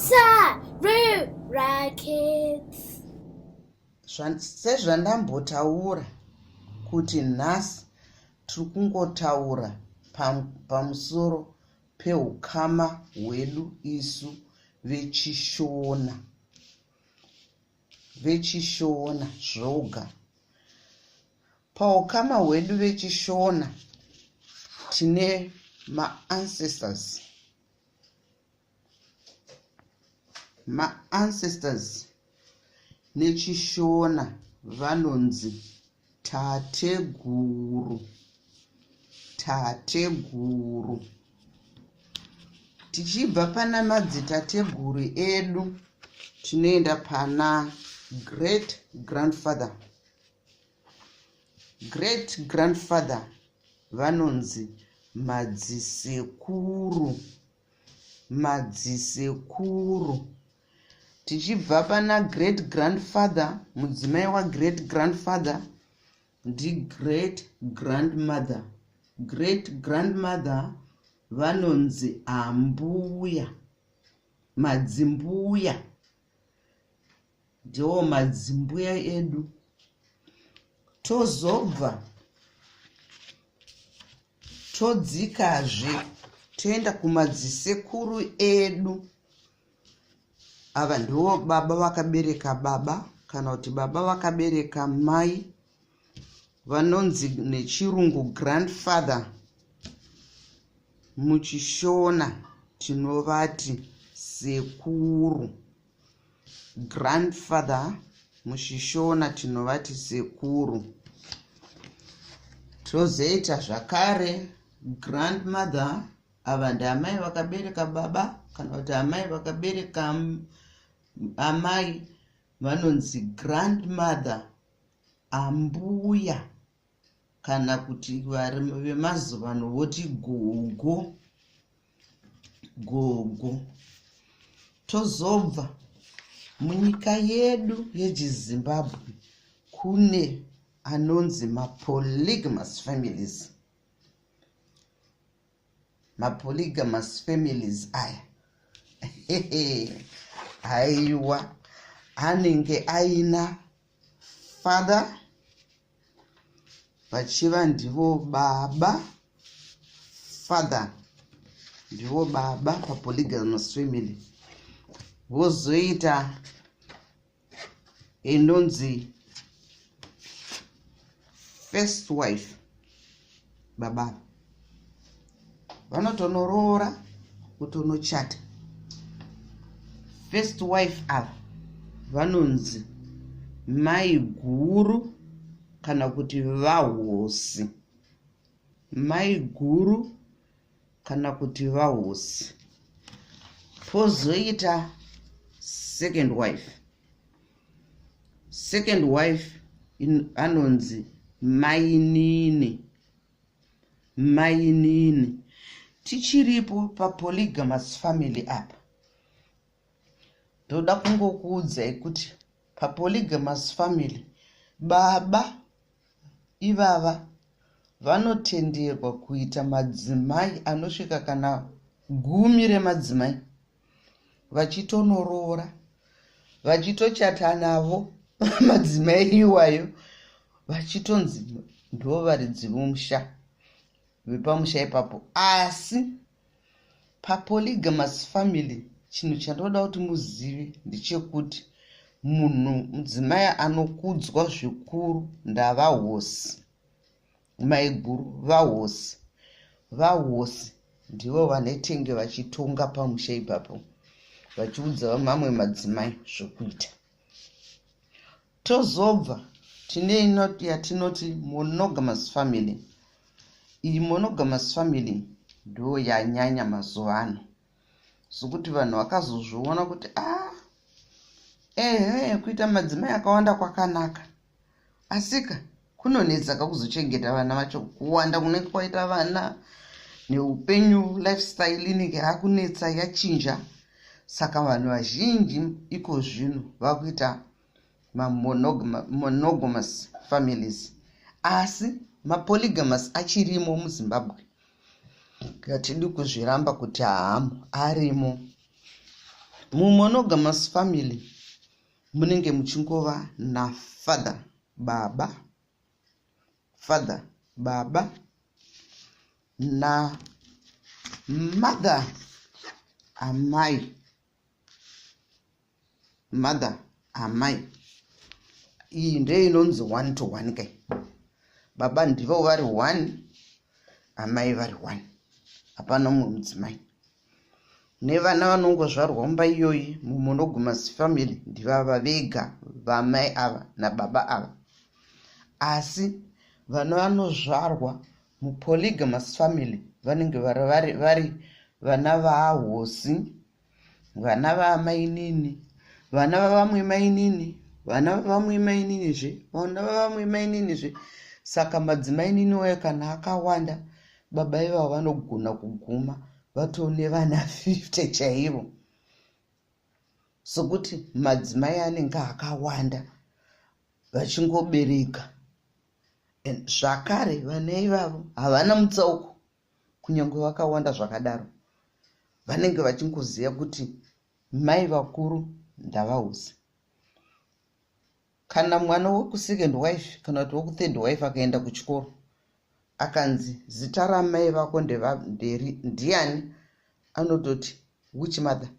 Saru Rackets. Sezvandambotaura kuti nhasi tiri kungotaura pamusoro peukama hwedu isu vechishona zvoga. Paukama hwedu vechishona tine ma-ancestors nechishona vanonzi tateguru. Tichibva pana madzitateguru edu tinoenda pana great grandfather vanonzi madzisekuru. Tichibva pana great grandfather, mudzimai wagreat grandfather great grandmother vanonzi ambuya, madzimbuya, ndiwo madzimbuya edu. Tozobva todzikazve toenda kumadzisekuru edu. Ava ndivo baba vakabereka baba kana kuti baba vakabereka mai, vanonzi nechirungu grandfather. Muchishona tinovati sekuru. Grandfather muchishona tinovati sekuru. Tozoita zvakare grandmother, ava ndamai vakabereka baba kana kuti amai vakabereka amai, vanonzi grandmother, ambuya, kana kuti vari vemazuvano voti gogo. Tozobva munyika yedu yechiZimbabwe kune anonzi mapolygamous families aya aiwa anenge aina father vachiva ndivo baba, father ndivo baba papolygamous family. Vozoita inonzi first wife, baba vanotonoroora kutonochata. First wife ava vanonzi mai guru kana kuti vahosi, mai guru kana kuti vahosi. Pozoita second wife anonzi mainini. Tichiripo papolygamous family apa, ndoda kungokuudzai kuti papolygamous family baba ivava vanotenderwa kuita madzimai anosvika kana 10 remadzimai, vachitonoroora, vachitochata navo madzimai iwayo, vachitonzi ndo varidzi vomusha vepamusha ipapo. Asi papolygamous family chinhu chandoda kuti muzive ndechekuti mudzimai anokudzwa zvikuru ndavahosi, maiguru vahosi ndivo vanetenge vachitonga pamusha ipapo, vachiudza mamwe madzimai zvokuita. Tozobva tine yatinoti monogamous family. Iyi monogamous family ndo yanyanya mazuva ano, sokuti vanhu vakazozviona kuti kuita madzimai akawanda kwakanaka, asika kunonetsa kuzochengeta vana vacho, kuwanda kunenge kwaita vana neupenyu, lifestyle inenge yakunetsa yachinja. Saka vanhu vazhinji iko zvino vakuita monogamous families. Asi mapolygamous achirimo muZimbabwe. Ngatidi kuzviramba kuti arimo. Mumonogamous family munenge muchingova na father baba na mother amai. Iyi ndiyo inonzi 1 to 1 kai. Baba ndivo vari 1, amai vari 1. Hapana mumwe mudzimai. Nevana vanongozvarwa mumba iyoyi mumonogamous family ndivava vega, vamai ava nababa ava. Asi vana vanozvarwa mupolygamous family vanenge vari vana vahosi, vana vaamainini, vana vavamwe mainini, vana vavamwe maininizve, vana vavamwe maininizve. Saka madzimai niniwo kana akawanda, baba ivavo vanogona kuguma vatone vana 50 chaivo. Sokuti madzimai anenge akawanda vachingobereka. Zvakare vana ivavo havana mutsauko, kunyange vakawanda zvakadaro. Vanenge vachingoziva kuti mai vakuru ndavahosi. Kana mwana wekusecond wife kana kuti wekuthird wife akaenda kuchikoro akanzi zita ramai vako ndiani, anototi which mother.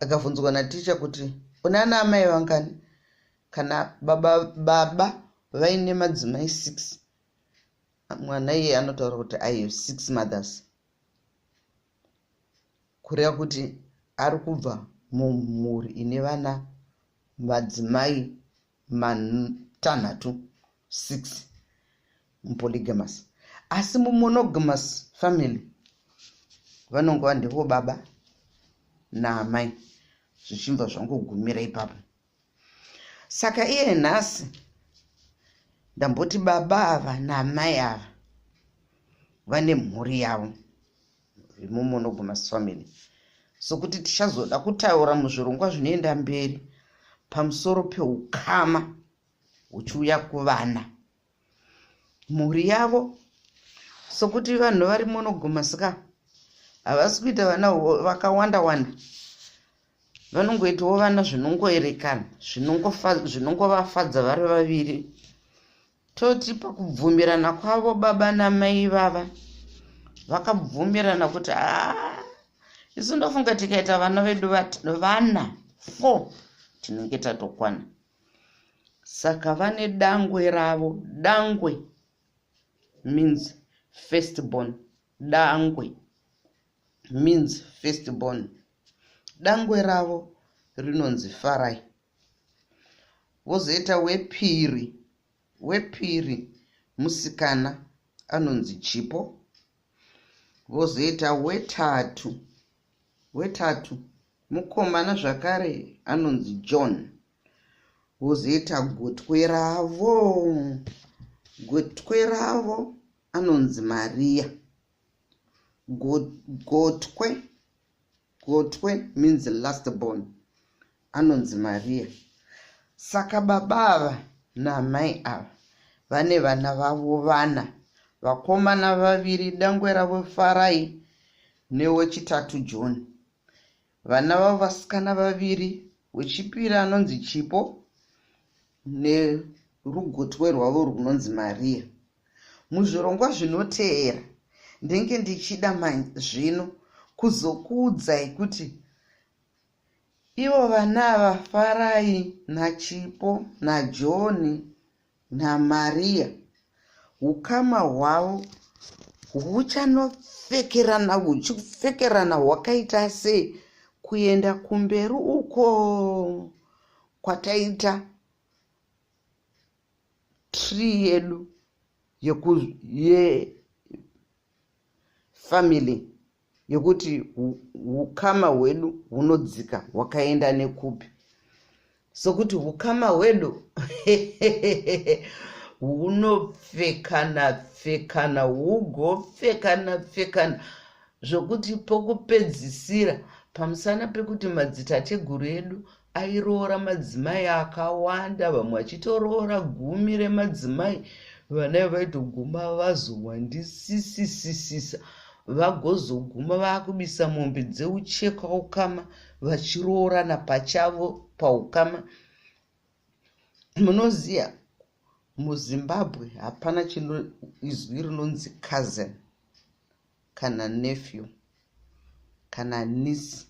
Akabvunzwa naticha kuti unana amai vangani, kana baba vaine madzimai 6, mwana iye anotaura kuti I have 6 mothers. Kureva kuti ari kubva mumhuri ine vana madzimai matanhatu 6 mupolygamous. Asi mumonogamous family vanongova ndivo baba naamai, zvichibva zvangogumira ipapo. Saka iye nhasi ndamboti baba ava naamai ava vane mhuri yavo mumonogamous family. Sokuti tichazoda kutaura muzvirongwa zvinoenda mberi pamusoro peukama huchiuya kuvana. Mhuri yavo, sokuti vanhu vari monogamous havasi kuita vana vakawanda, vanongoitawo vana zvinongoerekana, zvinongovafadza vari vaviri. Toti pakubvumirana kwavo baba namai vava vakabvumirana kuti isu ndofunga tikaita vana vedu vana 4 tinenge tatokwana. Saka vane dangwe ravo. Dangwe means firstborn. Dangwe means firstborn. Dangwe ravo rinonzi Farai. Vozoita wepiri musikana anonzi Chipo. Vozoita wetatu mukomana zvakare anonzi John. Vozoita gotwe ravo anonzi Maria. Gotwe means last born, anonzi Maria. Saka baba ava naamai ava vane vana vavo vakomana 2, dangwe ravo Farai newechitatu John. Vana vavo vasikana 2, wechipiri anonzi Chipo nerugotwe rwavo runonzi Maria. Muzvirongwa zvinoteera ndenge ndichida zvino kuzokuudzai kuti ivo vana ava Farai naChipo naJohn naMaria, ukama hwavo huchipfekerana hwakaita sei kuenda kumberi uko kwataita tree yedu yefamily, yekuti ukama hwedu hunodzika hwakaenda nekupi. Sokuti ukama hwedu hunopfekana hugopfekana zvokuti pokupedzisira pamusana pekuti madzitateguru edu airoora madzimai akawanda, vamwe achitoroora 10 remadzimai, vana vaitoguma vazowandisisisa vagozoguma vaakubisa mombe dzeucheka ukama vachiroorana pachavo paukama. Munoziya muZimbabwe hapana izwi rinonzi cousin kana nephew kana niece,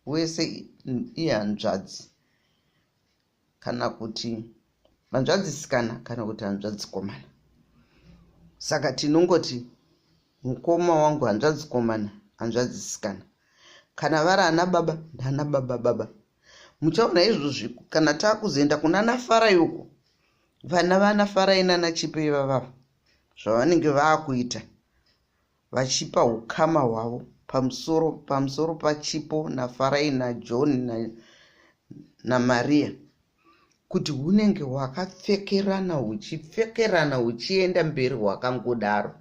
wese ihanzvadzi kana kuti hanzvadzisikana kana kuti hanzvadzikomana. Saka tinongoti mukoma wangu hanzvadzikomana, hanzvadzisikana. Kana vari ana baba ndana baba baba. Muchaona izvozvi kana taakuzoenda kuna Nafarai uko, vana vanafarai nanaChipei vavavo zvavanenge vaakuita vachipa ukama hwavo pamusoro paChipo naFarai naJohn naMaria, kuti hunenge hwakapfekerana huchienda mberi hwakangodaro.